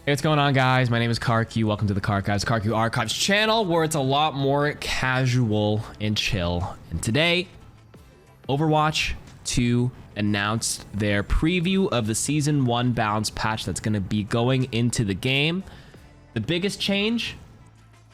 Hey, what's going on, guys? My name is KarQ. Welcome to the KarQ Archives channel, where it's a lot more casual and chill. And today, Overwatch 2 announced their preview of the Season 1 balance patch that's going to be going into the game. The biggest change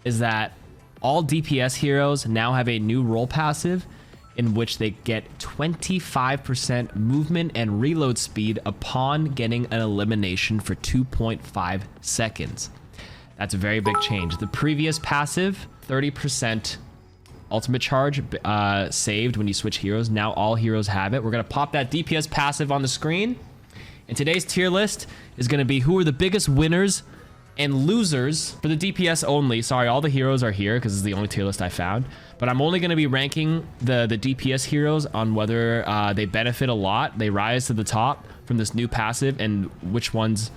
is that all DPS heroes now have a new role passive in which they get 25% movement and reload speed upon getting an elimination for 2.5 seconds. That's a very big change. The previous passive, 30% ultimate charge saved when you switch heroes. Now all heroes have it. We're gonna pop that DPS passive on the screen. And today's tier list is gonna be who are the biggest winners and losers for the DPS only. Sorry, all the heroes are here because it's the only tier list I found. But I'm only going to be ranking the DPS heroes on whether they benefit a lot, they rise to the top from this new passive, and which ones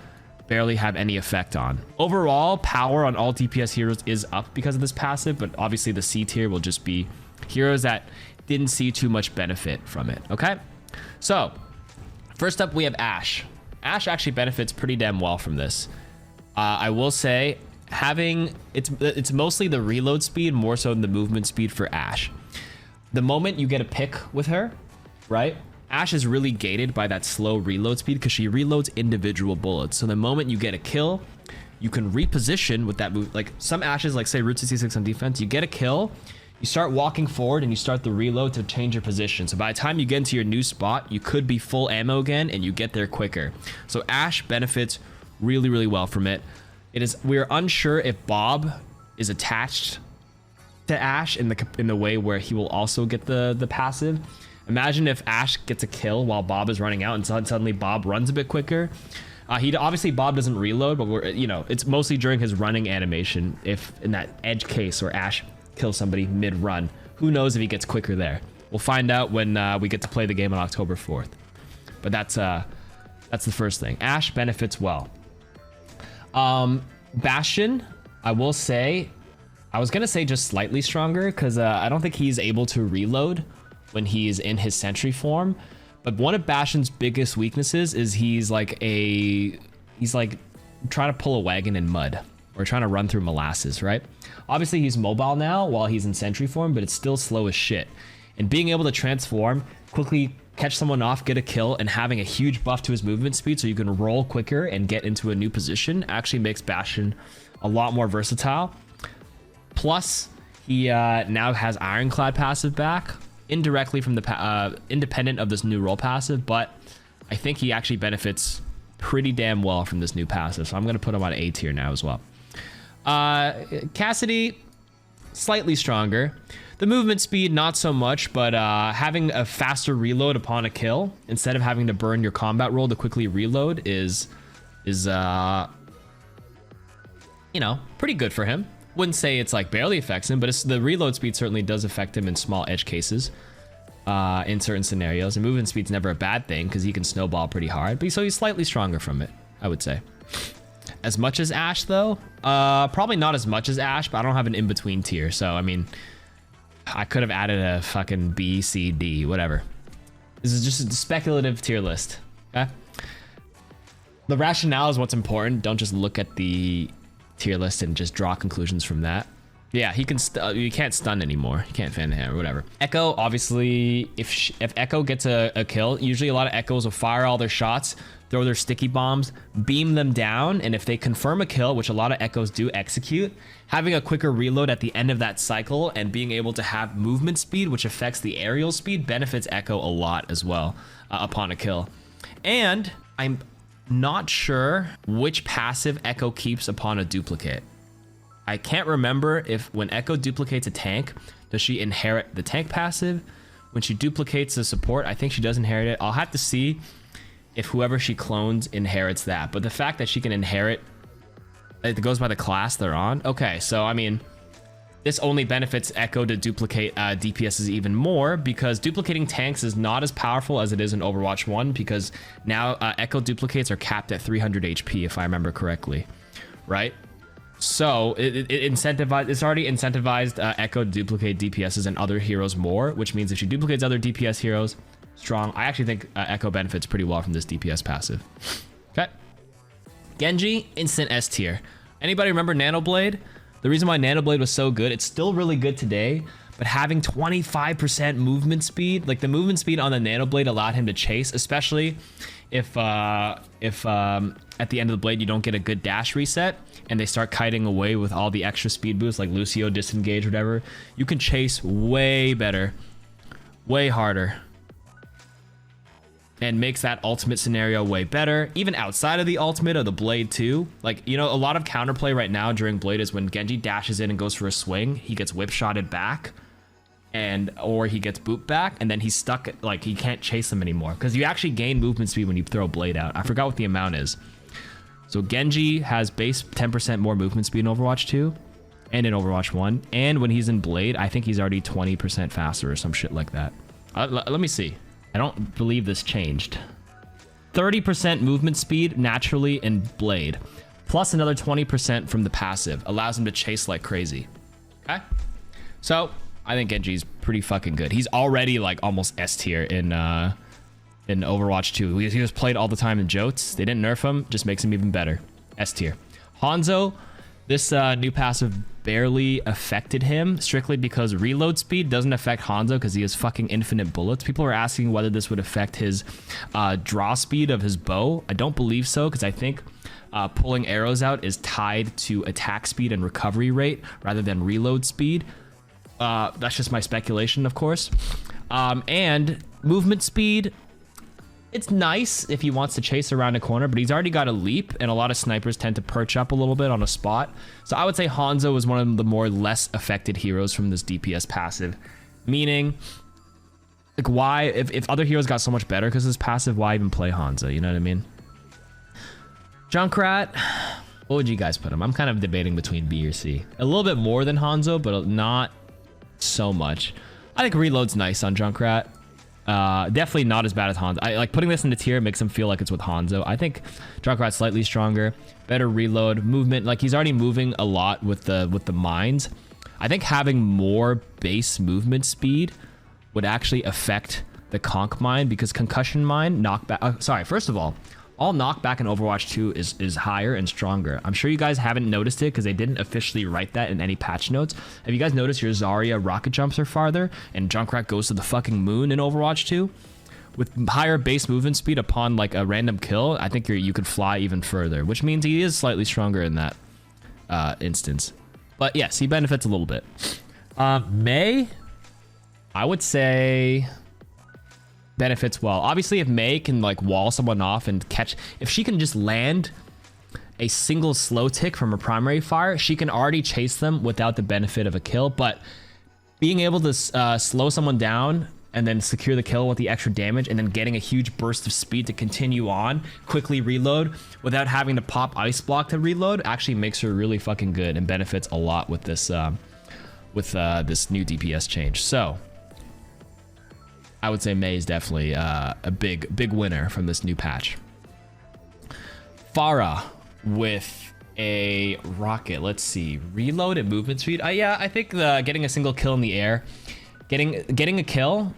barely have any effect on. Overall, power on all DPS heroes is up because of this passive, but obviously the C tier will just be heroes that didn't see too much benefit from it, okay? So, first up we have Ashe. Ashe actually benefits pretty damn well from this. I will say, it's mostly the reload speed more so than the movement speed for Ashe. The moment you get a pick with her, right? Ashe is really gated by that slow reload speed because she reloads individual bullets. So the moment you get a kill, you can reposition with that move. Like some Ashes, like say Route 66 on defense, you get a kill, you start walking forward and you start the reload to change your position. So by the time you get into your new spot, you could be full ammo again and you get there quicker. So Ashe benefits really well from it. We're unsure if Bob is attached to Ashe in the way where he will also get the passive. Imagine if Ashe gets a kill while Bob is running out and suddenly Bob runs a bit quicker. Obviously Bob doesn't reload, but it's mostly during his running animation. If in that edge case where Ashe kills somebody mid-run, who knows if he gets quicker there? We'll find out when we get to play the game on October 4th. But that's the first thing. Ashe benefits well. Bastion, I will say, I was gonna say just slightly stronger because I don't think he's able to reload when he's in his sentry form. But one of Bastion's biggest weaknesses is he's like trying to pull a wagon in mud or trying to run through molasses, right? Obviously he's mobile now while he's in sentry form, but it's still slow as shit. And being able to transform, quickly catch someone off, get a kill, and having a huge buff to his movement speed so you can roll quicker and get into a new position actually makes Bastion a lot more versatile. Plus, he now has Ironclad passive back, indirectly from the independent of this new role passive, but I think he actually benefits pretty damn well from this new passive, so I'm going to put him on A tier now as well. Cassidy, slightly stronger. The movement speed, not so much, but having a faster reload upon a kill instead of having to burn your combat roll to quickly reload is pretty good for him. Wouldn't say it's like barely affects him, but the reload speed certainly does affect him in small edge cases in certain scenarios. And movement speed's never a bad thing because he can snowball pretty hard, but so he's slightly stronger from it, I would say. As much as Ashe though, probably not as much as Ashe, but I don't have an in-between tier, so I mean, I could have added a fucking B, C, D, whatever. This is just a speculative tier list, okay? The rationale is what's important. Don't just look at the tier list and just draw conclusions from that. Yeah, he can. You can't stun anymore. You can't fan him or whatever. Echo, obviously, if Echo gets a kill, usually a lot of Echoes will fire all their shots, throw their sticky bombs, beam them down, and if they confirm a kill, which a lot of Echoes do execute, having a quicker reload at the end of that cycle and being able to have movement speed, which affects the aerial speed, benefits Echo a lot as well upon a kill. And I'm not sure which passive Echo keeps upon a duplicate. I can't remember if when Echo duplicates a tank, does she inherit the tank passive? When she duplicates the support, I think she does inherit it. I'll have to see if whoever she clones inherits that. But the fact that she can inherit, it goes by the class they're on. Okay, so I mean, this only benefits Echo to duplicate DPSs even more because duplicating tanks is not as powerful as it is in Overwatch 1 because now Echo duplicates are capped at 300 HP if I remember correctly, right? So it's already incentivized Echo to duplicate DPSs and other heroes more, which means if she duplicates other DPS heroes, strong. I actually think Echo benefits pretty well from this DPS passive. Okay. Genji, instant S tier. Anybody remember Nanoblade? The reason why Nanoblade was so good, it's still really good today, but having 25% movement speed, like the movement speed on the Nanoblade allowed him to chase, especially if at the end of the blade you don't get a good dash reset and they start kiting away with all the extra speed boosts like Lucio, disengage, whatever. You can chase way better, way harder, and makes that ultimate scenario way better. Even outside of the ultimate of the blade too. Like, you know, a lot of counterplay right now during blade is when Genji dashes in and goes for a swing, he gets whip shotted back, or he gets booped back, and then he's stuck, like he can't chase them anymore because you actually gain movement speed when you throw a blade out. I forgot what the amount is. So Genji has base 10% more movement speed in Overwatch 2 and in Overwatch 1, and when he's in blade I think he's already 20% faster or some shit like that. Let me see. I don't believe this changed. 30% movement speed naturally in blade, plus another 20% from the passive, allows him to chase like crazy. Okay, so I think Genji's pretty fucking good. He's already like almost S tier in Overwatch 2. He was played all the time in Jotes. They didn't nerf him, just makes him even better. S tier. Hanzo, this new passive barely affected him, strictly because reload speed doesn't affect Hanzo because he has fucking infinite bullets. People are asking whether this would affect his draw speed of his bow. I don't believe so, because I think pulling arrows out is tied to attack speed and recovery rate rather than reload speed. That's just my speculation, of course. And movement speed, it's nice if he wants to chase around a corner, but he's already got a leap, and a lot of snipers tend to perch up a little bit on a spot. So I would say Hanzo is one of the more less affected heroes from this DPS passive. Meaning, like, why, if other heroes got so much better because of this passive, why even play Hanzo? You know what I mean? Junkrat, what would you guys put him? I'm kind of debating between B or C. A little bit more than Hanzo, but not so much. I think reload's nice on Junkrat. Definitely not as bad as Hanzo. I like putting this in the tier, makes him feel like it's with Hanzo. I think Junkrat's slightly stronger, better reload, movement. Like, he's already moving a lot with the mines. I think having more base movement speed would actually affect the conk mine, because concussion mine, knockback. Sorry, first of all knockback in Overwatch 2 is higher and stronger. I'm sure you guys haven't noticed it because they didn't officially write that in any patch notes. Have you guys noticed your Zarya rocket jumps are farther and Junkrat goes to the fucking moon in Overwatch 2? With higher base movement speed upon like a random kill, I think you could fly even further, which means he is slightly stronger in that instance. But yes, he benefits a little bit. Mei, I would say benefits well. Obviously, if Mei can like wall someone off and catch, if she can just land a single slow tick from a primary fire, she can already chase them without the benefit of a kill. But being able to slow someone down and then secure the kill with the extra damage and then getting a huge burst of speed to continue on, quickly reload without having to pop ice block to reload, actually makes her really fucking good and benefits a lot with this this new DPS change. So I would say Mei is definitely a big winner from this new patch. Pharah with a rocket. Let's see, reload and movement speed. Yeah, I think getting a single kill in the air, getting a kill,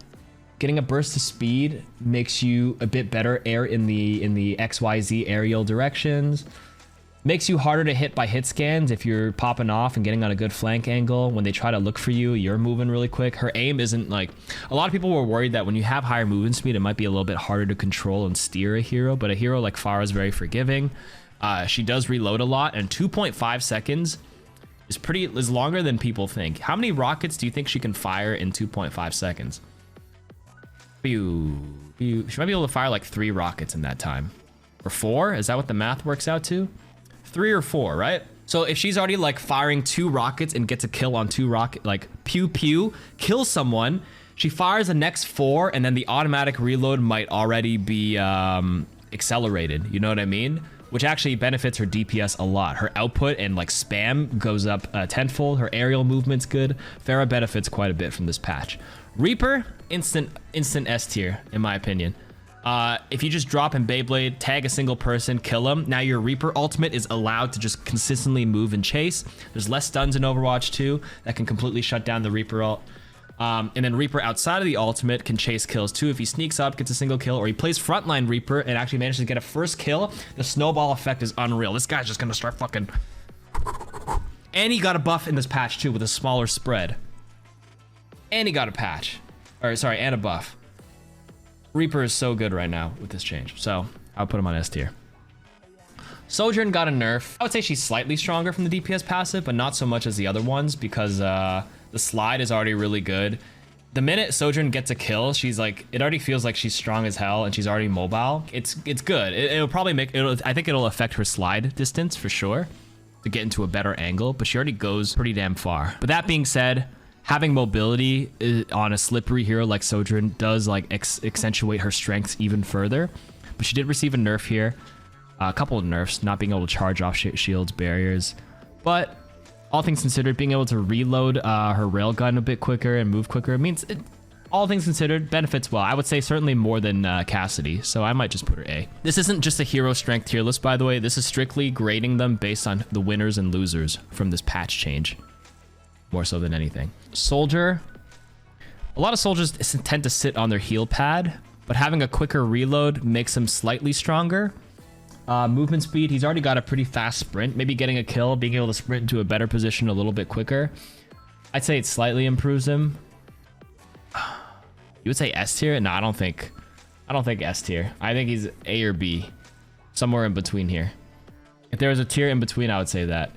getting a burst of speed makes you a bit better air in the XYZ aerial directions. Makes you harder to hit by hit scans if you're popping off and getting on a good flank angle. When they try to look for you, you're moving really quick. Her aim isn't like... A lot of people were worried that when you have higher movement speed, it might be a little bit harder to control and steer a hero, but a hero like Pharah is very forgiving. She does reload a lot, and 2.5 seconds is longer than people think. How many rockets do you think she can fire in 2.5 seconds? She might be able to fire like 3 rockets in that time. Or 4? Is that what the math works out to? 3 or 4, right? So if she's already like firing 2 rockets and gets a kill on 2 rocket, like pew pew, kills someone, she fires the next 4, and then the automatic reload might already be accelerated. You know what I mean? Which actually benefits her DPS a lot. Her output and like spam goes up tenfold. Her aerial movement's good. Pharah benefits quite a bit from this patch. Reaper, instant S tier in my opinion. If you just drop in Beyblade, tag a single person, kill him, now your Reaper ultimate is allowed to just consistently move and chase. There's less stuns in Overwatch 2 that can completely shut down the Reaper ult. And then Reaper outside of the ultimate can chase kills too. If he sneaks up, gets a single kill, or he plays frontline Reaper and actually manages to get a first kill, the snowball effect is unreal. This guy's just gonna start fucking... And he got a buff in this patch too with a smaller spread. And he got a patch. Or sorry, and a buff. Reaper is so good right now with this change. So I'll put him on S tier. Sojourn got a nerf. I would say she's slightly stronger from the DPS passive, but not so much as the other ones because the slide is already really good. The minute Sojourn gets a kill, she's like, it already feels like she's strong as hell and she's already mobile. It's good. It'll probably make, I think it'll affect her slide distance for sure to get into a better angle, but she already goes pretty damn far. But that being said, having mobility on a slippery hero like Sojourn does like accentuate her strengths even further. But she did receive a nerf here. A couple of nerfs, not being able to charge off shields, barriers. But all things considered, being able to reload her railgun a bit quicker and move quicker means, all things considered, benefits well. I would say certainly more than Cassidy, so I might just put her A. This isn't just a hero strength tier list, by the way. This is strictly grading them based on the winners and losers from this patch change. More so than anything. Soldier. A lot of soldiers tend to sit on their heal pad, but having a quicker reload makes them slightly stronger. Movement speed, he's already got a pretty fast sprint. Maybe getting a kill, being able to sprint into a better position a little bit quicker. I'd say it slightly improves him. You would say S tier? No, I don't think S tier. I think he's A or B. Somewhere in between here. If there was a tier in between, I would say that.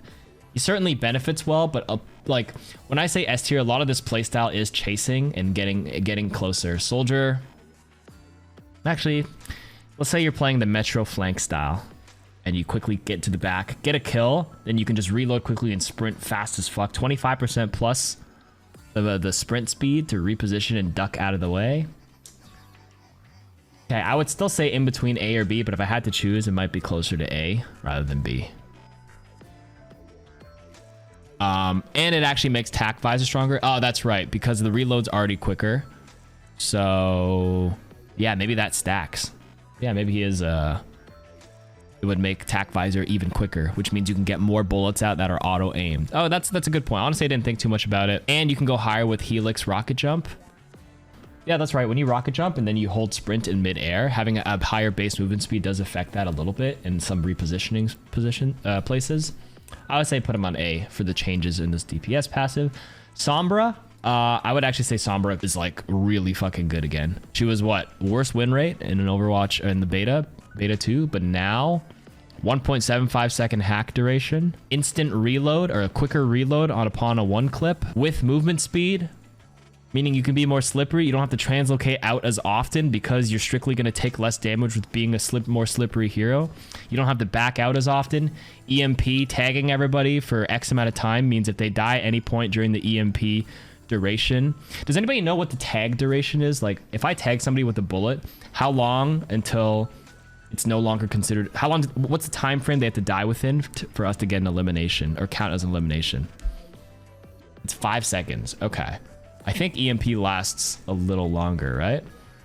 He certainly benefits well, but like when I say S tier, a lot of this playstyle is chasing and getting closer. Soldier, actually, let's say you're playing the Metro flank style and you quickly get to the back, get a kill, then you can just reload quickly and sprint fast as fuck. 25% plus the sprint speed to reposition and duck out of the way. Okay, I would still say in between A or B, but if I had to choose, it might be closer to A rather than B. And it actually makes tac visor stronger. Oh, that's right, because the reload's already quicker. So yeah, maybe that stacks. Yeah, maybe he is it would make tac visor even quicker, which means you can get more bullets out that are auto aimed. Oh, that's a good point. Honestly, I didn't think too much about it. And you can go higher with Helix rocket jump. Yeah, that's right. When you rocket jump and then you hold sprint in midair, having a higher base movement speed does affect that a little bit in some repositioning places. I would say put him on A for the changes in this DPS passive. Sombra, I would actually say Sombra is like really fucking good again. She was what? Worst win rate in an Overwatch in the beta 2, but now 1.75 second hack duration, instant reload or a quicker reload upon a one clip with movement speed, meaning you can be more slippery. You don't have to translocate out as often because you're strictly going to take less damage with being a more slippery hero. You don't have to back out as often. EMP tagging everybody for X amount of time means if they die at any point during the EMP duration. Does anybody know what the tag duration is? Like if I tag somebody with a bullet, how long until it's no longer considered? How long? What's the time frame they have to die within for us to get an elimination or count as an elimination? It's 5 seconds. Okay. I think EMP lasts a little longer, right?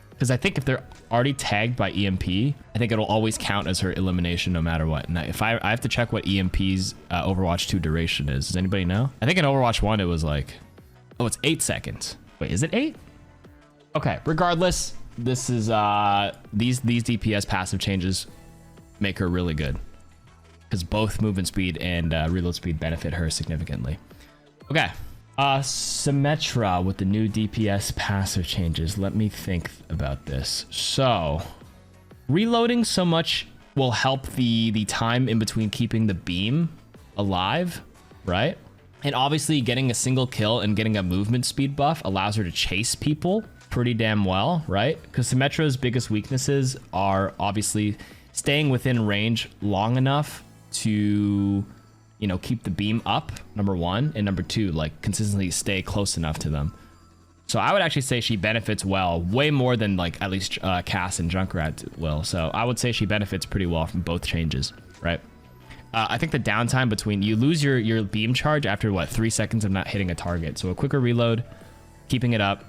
Because I think if they're already tagged by EMP, I think it'll always count as her elimination no matter what. And if I have to check what EMP's Overwatch 2 duration is. Does anybody know? I think in Overwatch 1 it was like, oh, it's 8 seconds. Wait, is it 8? Okay, regardless, this is these DPS passive changes make her really good because both movement speed and reload speed benefit her significantly. Okay. Symmetra with the new DPS passive changes. Let me think about this. So, reloading so much will help the time in between keeping the beam alive, right? And obviously getting a single kill and getting a movement speed buff allows her to chase people pretty damn well, right? Because Symmetra's biggest weaknesses are obviously staying within range long enough to, you know, keep the beam up, number one, and number two, like consistently stay close enough to them. So I would actually say she benefits well, way more than like at least Cass and Junkrat will. So I would say she benefits pretty well from both changes, right? I think the downtime between, you lose your beam charge after what, 3 seconds of not hitting a target. So a quicker reload, keeping it up,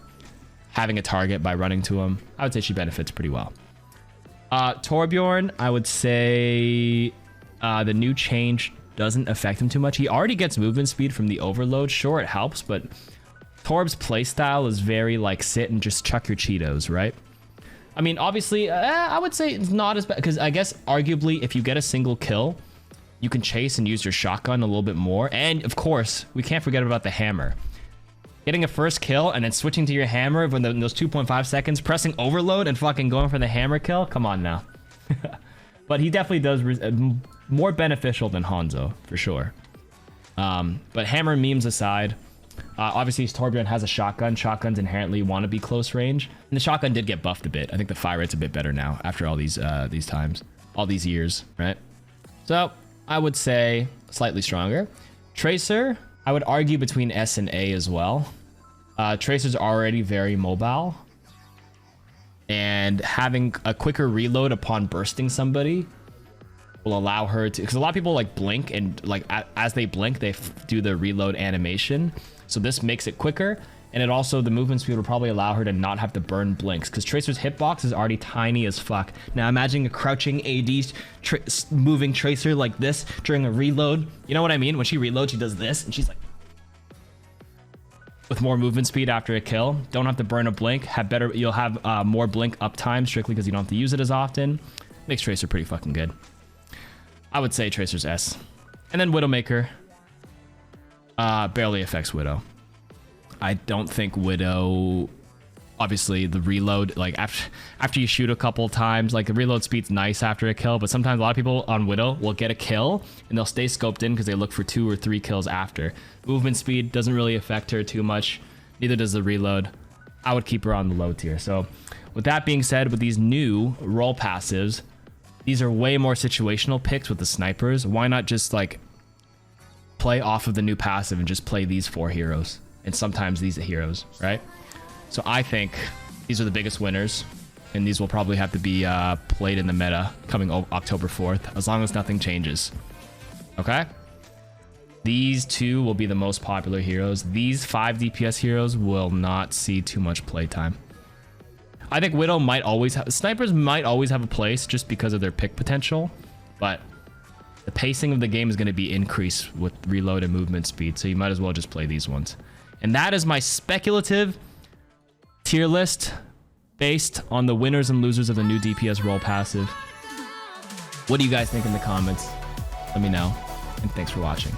having a target by running to him, I would say she benefits pretty well. Torbjorn, I would say the new change doesn't affect him too much. He already gets movement speed from the overload. Sure, it helps, but Torb's playstyle is very like sit and just chuck your Cheetos, right? I mean, obviously, I would say it's not as bad because I guess arguably if you get a single kill, you can chase and use your shotgun a little bit more. And of course, we can't forget about the hammer. Getting a first kill and then switching to your hammer when those 2.5 seconds, pressing overload and fucking going for the hammer kill. Come on now. But he definitely does more beneficial than Hanzo for sure. But hammer memes aside, obviously Torbjorn has a shotgun. Shotguns inherently want to be close range, and the shotgun did get buffed a bit. I think the fire rate's a bit better now after all these times, all these years, right? So I would say slightly stronger. Tracer, I would argue between S and A as well. Tracer's already very mobile, and having a quicker reload upon bursting somebody will allow her to, because a lot of people like blink and like as they blink they do the reload animation, so this makes it quicker, and it also, the movement speed will probably allow her to not have to burn blinks because Tracer's hitbox is already tiny as fuck. Now imagine a crouching AD moving Tracer like this during a reload. You know what I mean? When she reloads, she does this and she's like, with more movement speed after a kill, don't have to burn a blink, have better, you'll have more blink uptime strictly because you don't have to use it as often. Makes Tracer pretty fucking good. I would say Tracer's S. And then Widowmaker barely affects Widow. I don't think Widow, obviously the reload, like after you shoot a couple times, like the reload speed's nice after a kill, but sometimes a lot of people on Widow will get a kill and they'll stay scoped in because they look for 2 or 3 kills after. Movement speed doesn't really affect her too much, neither does the reload. I would keep her on the low tier. So with that being said, with these new role passives, these are way more situational picks with the snipers. Why not just like play off of the new passive and just play these 4 heroes and sometimes these heroes, right? So I think these are the biggest winners, and these will probably have to be played in the meta coming October 4th, as long as nothing changes. Okay? These 2 will be the most popular heroes. These 5 DPS heroes will not see too much playtime. I think Widow might always have, snipers might always have a place just because of their pick potential, but the pacing of the game is going to be increased with reload and movement speed, so you might as well just play these ones. And that is my speculative tier list based on the winners and losers of the new DPS role passive. What do you guys think in the comments? Let me know, and thanks for watching.